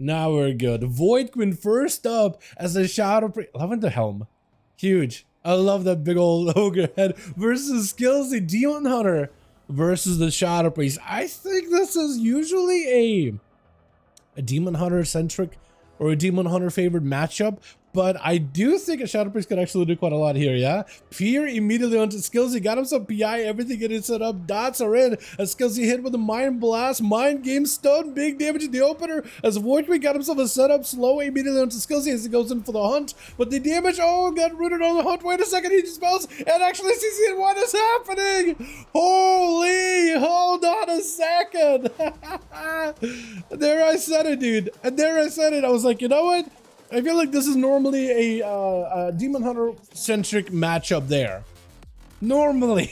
Now we're good. Voidqueen first up as a Shadow Priest. Loving the helm. Huge. I love that big old ogre head versus Skillsy Demon Hunter versus the Shadow Priest. I think this is usually a Demon Hunter centric or a Demon Hunter favored matchup, but I do think a Shadow Priest could actually do quite a lot here, yeah? Fear immediately onto Skillsy, got him some PI, everything getting set up, dots are in, as Skillsy hit with a Mind Blast, Mind Game Stun, big damage in the opener, as Voidqueen got himself a setup, slow immediately onto Skillsy as he goes in for the hunt, but the damage, oh, got rooted on the hunt, wait a second, he dispels, and actually CC, what is happening? Holy, hold on a second. There I said it, dude, and there I said it, I was like, you know what? I feel like this is normally a Demon Hunter centric matchup there. Normally.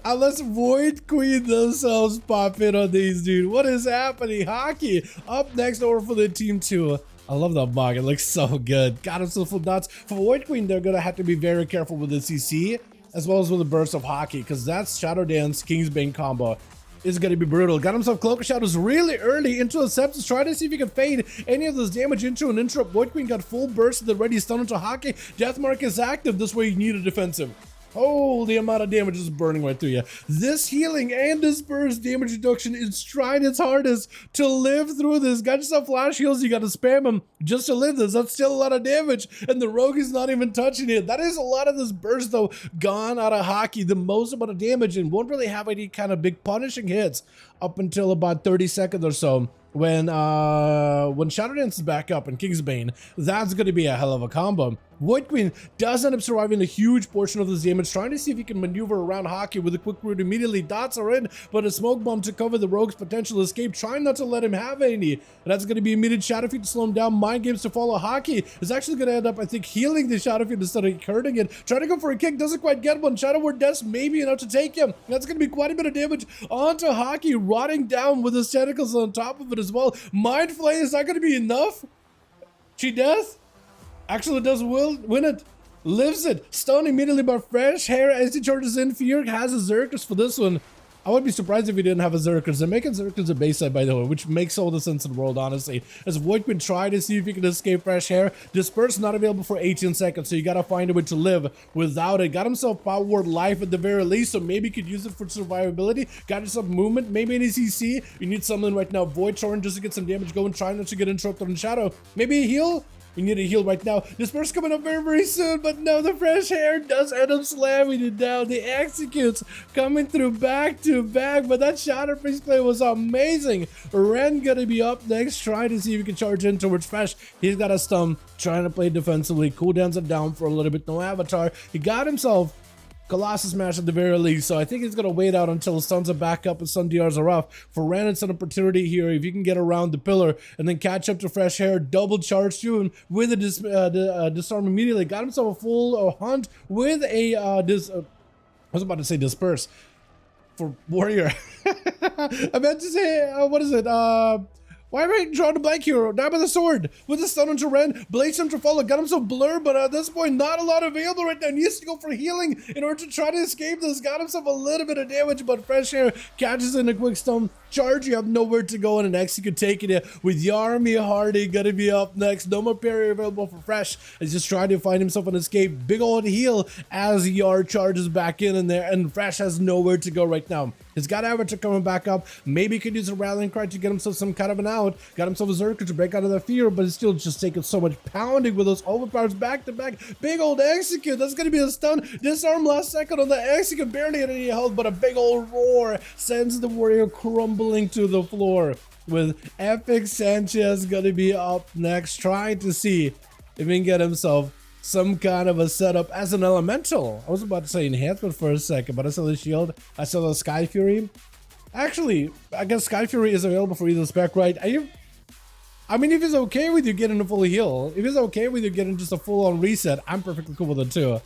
Unless Voidqueen themselves pop in on these, dude. What is happening? Hockey up next over for the team 2. I love that bug. It looks so good. Got himself full dots. For Voidqueen, they're going to have to be very careful with the CC as well as with the burst of Hockey because that's Shadow Dance Kingsbane combo. Is going to be brutal. Got himself Cloak of Shadows really early into the Sepsis, trying to see if he can fade any of this damage into an interrupt. Voidqueen got full burst, the ready stun into Hockey. Deathmark is active, this way you need a defensive. Holy amount of damage is burning right through you. This healing and disperse damage reduction is trying its hardest to live through this. Got yourself flash heals, you got to spam them just to live this. That's still a lot of damage, and the rogue is not even touching it. That is a lot of this burst though gone out of Hockey, the most amount of damage, and won't really have any kind of big punishing hits up until about 30 seconds or so. When Shadow Dance is back up and Kingsbane, that's going to be a hell of a combo. Voidqueen does end up surviving a huge portion of this damage, trying to see if he can maneuver around Hockey with a quick route immediately. Dots are in, but a smoke bomb to cover the rogue's potential escape, trying not to let him have any. And that's going to be immediate Shadow Feet to slow him down. Mind Games to follow. Hockey is actually going to end up, I think, healing the Shadow Feet instead of hurting it. Trying to go for a kick, doesn't quite get one. Shadow Word Death maybe enough to take him. That's going to be quite a bit of damage onto Hockey, rotting down with his tentacles on top of it as well. Mind Flay, is that going to be enough? Chi Death actually does win it. Lives it. Stunned immediately by Fresh Hair as he charges in. Fear has a Zerkers for this one. I would be surprised if he didn't have a Zerkers. They're making Zerkers a base side, by the way, which makes all the sense in the world, honestly. As Voidqueen tried to see if he can escape Fresh Hair. Disperse not available for 18 seconds, so you gotta find a way to live without it. Got himself Power Word Life at the very least, so maybe he could use it for survivability. Got yourself movement, maybe any CC. You need something right now. Void Torrent just to get some damage going, trying not to get interrupted in Shadow. Maybe a heal? We need a heal right now. Disperse coming up very, very soon, but no, the Fresh Hair does end up slamming it down. The executes coming through back to back, but that Shadow Priest play was amazing. Ren gonna be up next, trying to see if he can charge in towards Fresh. He's got a stun, trying to play defensively. Cooldowns are down for a little bit. No Avatar. He got himself Colossus Smash at the very least, so I think he's going to wait out until the stuns are back up and stun DRs are off. For Ren, it's an opportunity here. If you can get around the pillar and then catch up to Fresh Hair, double charge to him with a disarm immediately. Got himself a full hunt with a I was about to say disperse for Warrior. I meant to say, what is it? Why am I drawing a blank here? Dab of the sword with the stun onto Ren. Blades him to follow. Got him so blurred, but at this point, not a lot available right now. Needs to go for healing in order to try to escape this. Got himself a little bit of damage, but Fresh Hair catches in a quick stun. Charge, you have nowhere to go, and an execute taking it with Yarmy Hardy gonna be up next. No more parry available for Fresh. He's just trying to find himself an escape. Big old heal as Yar charges back in there, and Fresh has nowhere to go right now. He's got Avatar coming back up. Maybe he could use a rallying cry to get himself some kind of an out. Got himself a Zerker to break out of the fear, but he's still just taking so much pounding with those overpowers back to back. Big old execute. That's going to be a stun. Disarm last second on the execute. Barely had any health, but a big old roar sends the Warrior crumbling to the floor. With Epic Sanchez going to be up next, trying to see if he can get himself some kind of a setup as an elemental. I was about to say enhancement for a second, but I saw the shield. I saw the Sky Fury. Actually, I guess Sky Fury is available for either spec, right? I mean, if he's okay with you getting a full heal, if he's okay with you getting just a full-on reset, I'm perfectly cool with it too.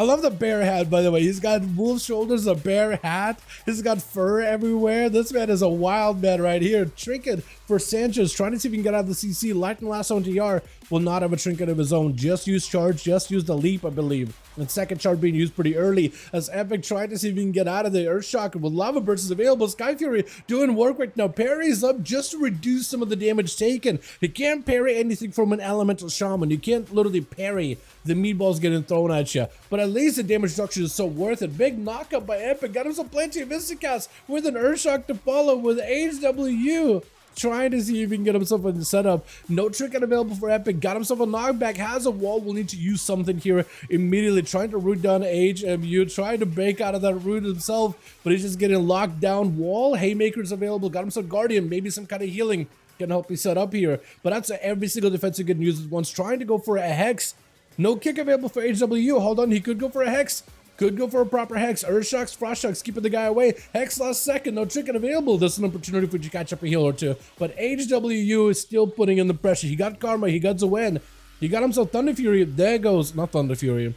I love the bear hat, by the way. He's got wolf shoulders, a bear hat. He's got fur everywhere. This man is a wild man right here. Trinket for Sanchez, trying to see if he can get out of the CC. Lightning Lasso on TR will not have a trinket of his own. Just use charge, just use the leap, I believe. And second charge being used pretty early as Epic tried to see if he can get out of the Earthshock with Lava Burst is available. Sky Fury doing work right now. Parries up just to reduce some of the damage taken. You can't parry anything from an Elemental Shaman. You can't literally parry the meatballs getting thrown at you. But at least the damage reduction is so worth it. Big knockup by Epic. Got himself plenty of Instacasts with an Earthshock to follow with HW. Trying to see if he can get himself in the setup. No trinket available for Epic. Got himself a knockback. Has a wall. Will need to use something here immediately. Trying to root down HMU. Trying to break out of that root himself. But he's just getting locked down. Wall. Haymaker's available. Got himself Guardian. Maybe some kind of healing can help me set up here. But that's every single defense you can use at once. Trying to go for a Hex. No kick available for HW. Hold on. He could go for a Hex. Could go for a proper Hex. Earthshocks, Frostshocks, keeping the guy away. Hex last second, no trinket available. This is an opportunity for you to catch up a heal or two. But HWU is still putting in the pressure. He got Karma, he got Zoen. He got himself Thunder Fury. There goes, not Thunder Fury.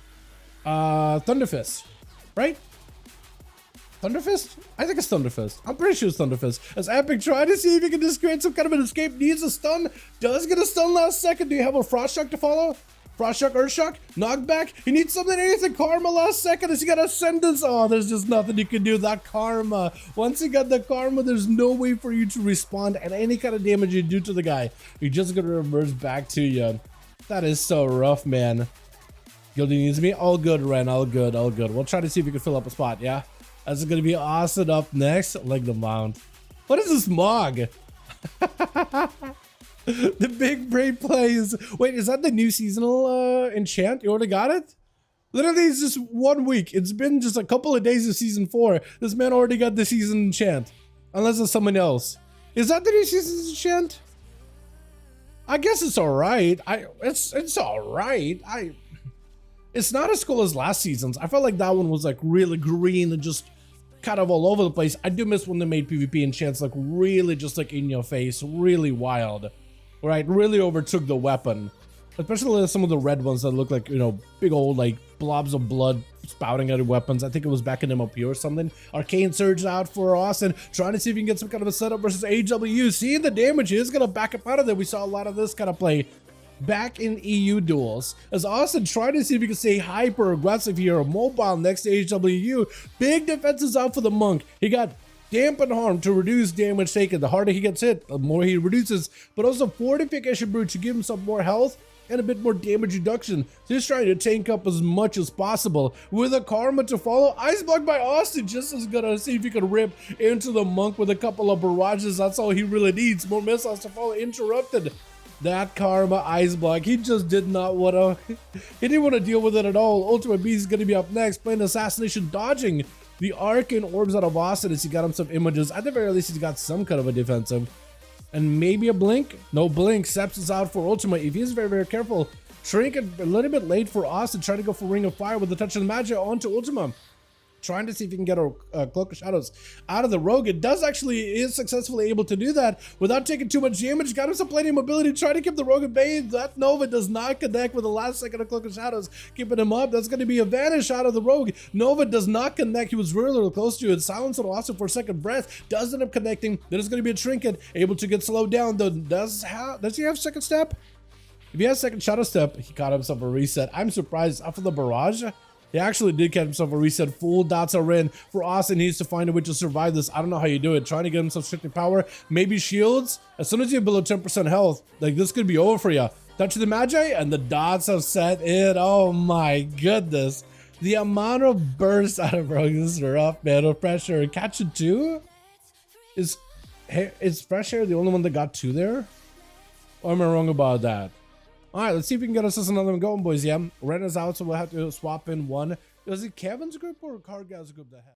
Thunder Fist, right? Thunder Fist? I think it's Thunder Fist. I'm pretty sure it's Thunder Fist. As Epic tried to see if he can just create some kind of an escape. Needs a stun. Does get a stun last second. Do you have a Frostshock to follow? Frostshock, Earthshock, knockback. He needs something, anything. Karma last second. Has he got Ascendance? Oh, there's just nothing you can do. That Karma. Once you got the Karma, there's no way for you to respond at any kind of damage you do to the guy. You're just going to reverse back to you. That is so rough, man. Guilty needs me. All good, Ren. All good, all good. We'll try to see if we can fill up a spot, yeah? That's going to be awesome. Up next, like the mount. What is this Mog? The big brain plays. Wait, is that the new seasonal enchant? You already got it? Literally, it's just 1 week. It's been just a couple of days of season 4. This man already got the season enchant. Unless it's someone else. Is that the new season enchant? I guess it's alright. It's alright. It's not as cool as last season's. I felt like that one was like really green and just kind of all over the place. I do miss when they made PvP enchants like really just like in your face, really wild. Right, really overtook the weapon, especially some of the red ones that look like, you know, big old like blobs of blood spouting out of weapons. I think it was back in MOP or something. Arcane Surge out for Austin, trying to see if he can get some kind of a setup versus AW. Seeing the damage, he is going to back up out of there. We saw a lot of this kind of play back in EU duels as Austin tried to see if he could stay hyper aggressive here, mobile next to HW. Big defenses out for the monk. He got dampen harm to reduce damage taken. The harder he gets hit, the more he reduces, but also fortification brew to give himself more health and a bit more damage reduction. So he's trying to tank up as much as possible with a Karma to follow. Ice block by Austin, just as good. See if he can rip into the monk with a couple of barrages. That's all he really needs. More missiles to follow. Interrupted. That Karma ice block, he just did not want to, he didn't want to deal with it at all. Ultimate Beast is going to be up next, playing Assassination, dodging the Arcane Orbs out of Austin as he got him some images. At the very least, he's got some kind of a defensive. And maybe a blink? No blink. Seps is out for Ultimate. If he's very, very careful, Trinket a little bit late for Austin, trying to go for Ring of Fire with the touch of the magic onto Ultima. Trying to see if he can get a Cloak of Shadows out of the Rogue. It is successfully able to do that without taking too much damage. Got himself plenty of mobility, trying to keep the Rogue at bay. That Nova does not connect with the last second of Cloak of Shadows, keeping him up. That's going to be a vanish out of the Rogue. Nova does not connect. He was really close to it. Silence on Austin for a second breath. Does end up connecting. Then it's going to be a Trinket, able to get slowed down. Though, does he have second step? If he has second Shadow Step, he got himself a reset. I'm surprised after the barrage. He actually did get himself a reset. Full dots are in for Austin. He needs to find a way to survive this. I don't know how you do it. Trying to get himself strictly power. Maybe shields. As soon as you're below 10% health, like this could be over for you. Touch the Magi and the dots have set in. Oh my goodness. The amount of burst out of Rogue is rough, man. Of pressure. Catch it too? Is Fresh Hair the only one that got 2 there? Or am I wrong about that? All right, let's see if we can get us another one going, boys. Yeah, Ren is out, so we'll have to swap in one. Was it Kevin's group or Cargaz's group that had?